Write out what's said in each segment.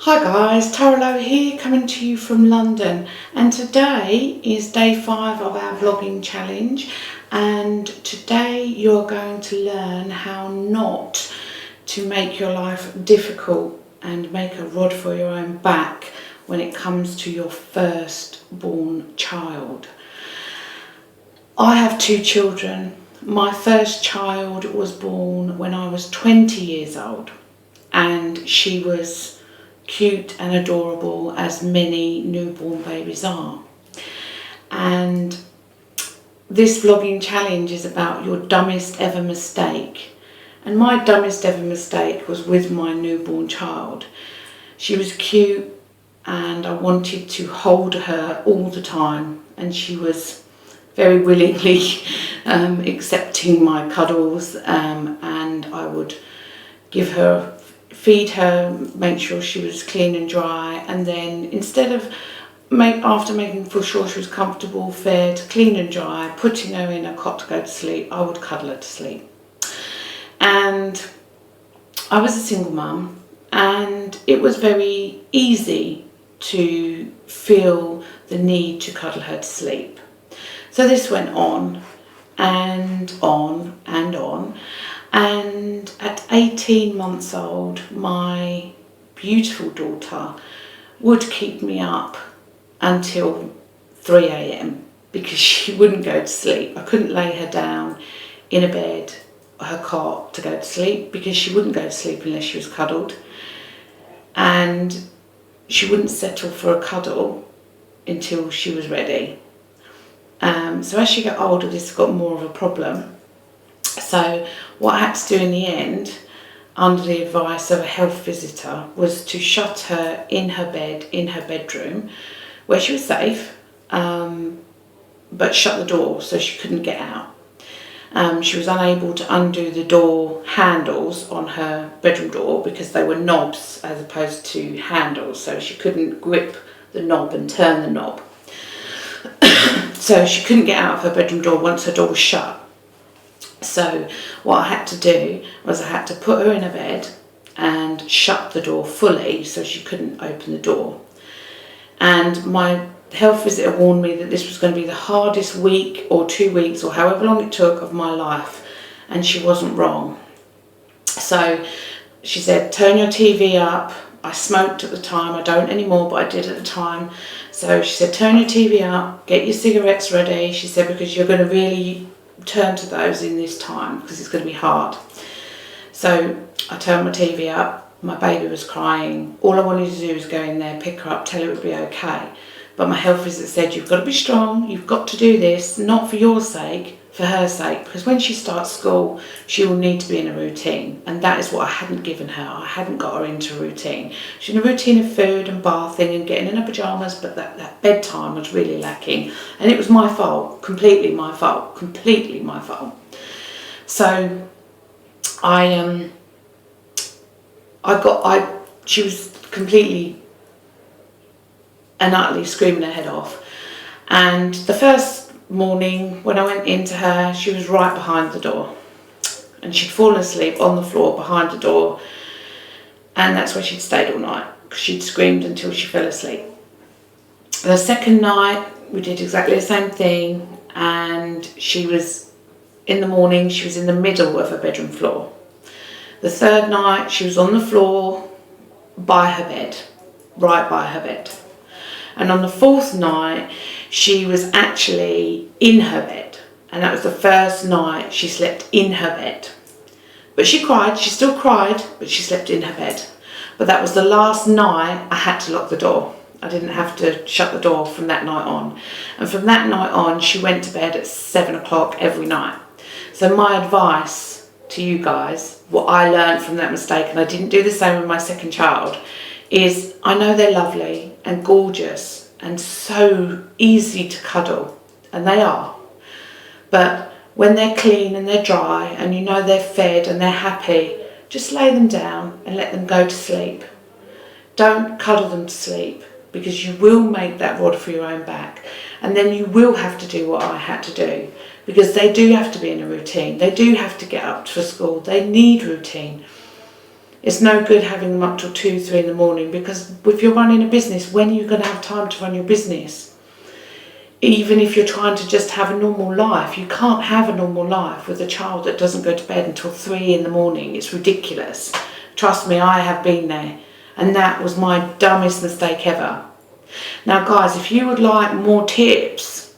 Hi guys, Tara Lowe here, coming to you from London, and today is day 5 of our vlogging challenge, and today you're going to learn how not to make your life difficult and make a rod for your own back when it comes to your firstborn child. I have 2 children. My first child was born when I was 20 years old, and she was cute and adorable, as many newborn babies are. And this vlogging challenge is about your dumbest ever mistake. And my dumbest ever mistake was with my newborn child. She was cute and I wanted to hold her all the time, and she was very willingly accepting my cuddles, and I would feed her, make sure she was clean and dry, and then instead of after making sure she was comfortable, fed, clean and dry, putting her in a cot to go to sleep, I would cuddle her to sleep. And I was a single mum, and it was very easy to feel the need to cuddle her to sleep. So this went on and on and on. And at 18 months old, my beautiful daughter would keep me up until 3 a.m. because she wouldn't go to sleep. I couldn't lay her down in a bed, her cot, to go to sleep, because she wouldn't go to sleep unless she was cuddled. And she wouldn't settle for a cuddle until she was ready. So as she got older, this got more of a problem. So what I had to do in the end, under the advice of a health visitor, was to shut her in her bed, in her bedroom, where she was safe, but shut the door so she couldn't get out. She was unable to undo the door handles on her bedroom door because they were knobs as opposed to handles, so she couldn't grip the knob and turn the knob. So she couldn't get out of her bedroom door once her door was shut. So what I had to do was I had to put her in a bed and shut the door fully so she couldn't open the door. And my health visitor warned me that this was going to be the hardest week or 2 weeks or however long it took of my life, and she wasn't wrong. So she said, turn your TV up. I smoked at the time, I don't anymore, but I did at the time. So she said, turn your TV up, get your cigarettes ready. She said, because you're going to really turn to those in this time because it's going to be hard. So I turned my TV up, my baby was crying. All I wanted to do was go in there, pick her up, tell her it would be okay. But my health visitor said, you've got to be strong, you've got to do this, not for your sake, for her sake, because when she starts school, she will need to be in a routine. And that is what I hadn't given her. I hadn't got her into a routine. She's in a routine of food and bathing and getting in her pyjamas, but that bedtime was really lacking. And it was my fault, completely my fault, completely my fault. So she was completely and utterly screaming her head off. And the first morning when I went into her, she was right behind the door, and she'd fallen asleep on the floor behind the door, and that's where she'd stayed all night because she'd screamed until she fell asleep. The second night we did exactly the same thing, and she was in the morning, she was in the middle of her bedroom floor. The third night she was on the floor by her bed, right by her bed. And on the fourth night, she was actually in her bed. And that was the first night she slept in her bed. But she cried, she still cried, but she slept in her bed. But that was the last night I had to lock the door. I didn't have to shut the door from that night on. And from that night on, she went to bed at 7 o'clock every night. So my advice to you guys, what I learned from that mistake, and I didn't do the same with my second child, is I know they're lovely and gorgeous and so easy to cuddle, and they are, but when they're clean and they're dry and you know they're fed and they're happy, just lay them down and let them go to sleep. Don't cuddle them to sleep, because you will make that rod for your own back, and then you will have to do what I had to do, because they do have to be in a routine. They do have to get up for school. They need routine. It's no good having them up till 2, 3 in the morning, because if you're running a business, when are you going to have time to run your business? Even if you're trying to just have a normal life, you can't have a normal life with a child that doesn't go to bed until 3 in the morning. It's ridiculous. Trust me, I have been there. And that was my dumbest mistake ever. Now guys, if you would like more tips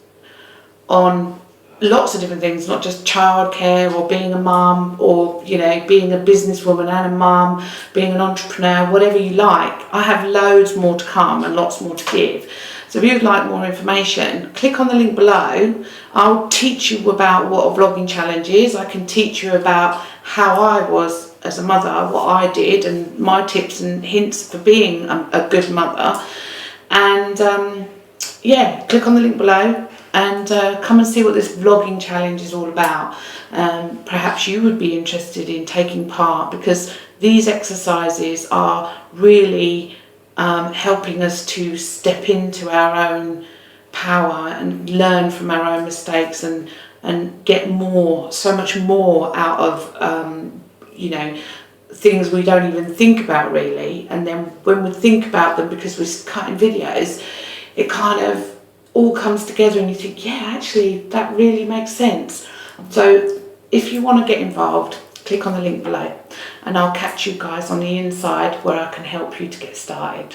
on lots of different things, not just childcare or being a mum, or, you know, being a businesswoman and a mum, being an entrepreneur, whatever you like, I have loads more to come and lots more to give. So if you'd like more information, click on the link below. I'll teach you about what a vlogging challenge is. I can teach you about how I was as a mother, what I did, and my tips and hints for being a good mother. And yeah, click on the link below and come and see what this vlogging challenge is all about. Perhaps you would be interested in taking part, because these exercises are really helping us to step into our own power and learn from our own mistakes and get more, so much more out of you know, things we don't even think about really. And then when we think about them, because we're cutting videos, it kind of all comes together and you think, yeah, actually that really makes sense. So if you want to get involved, click on the link below, and I'll catch you guys on the inside where I can help you to get started.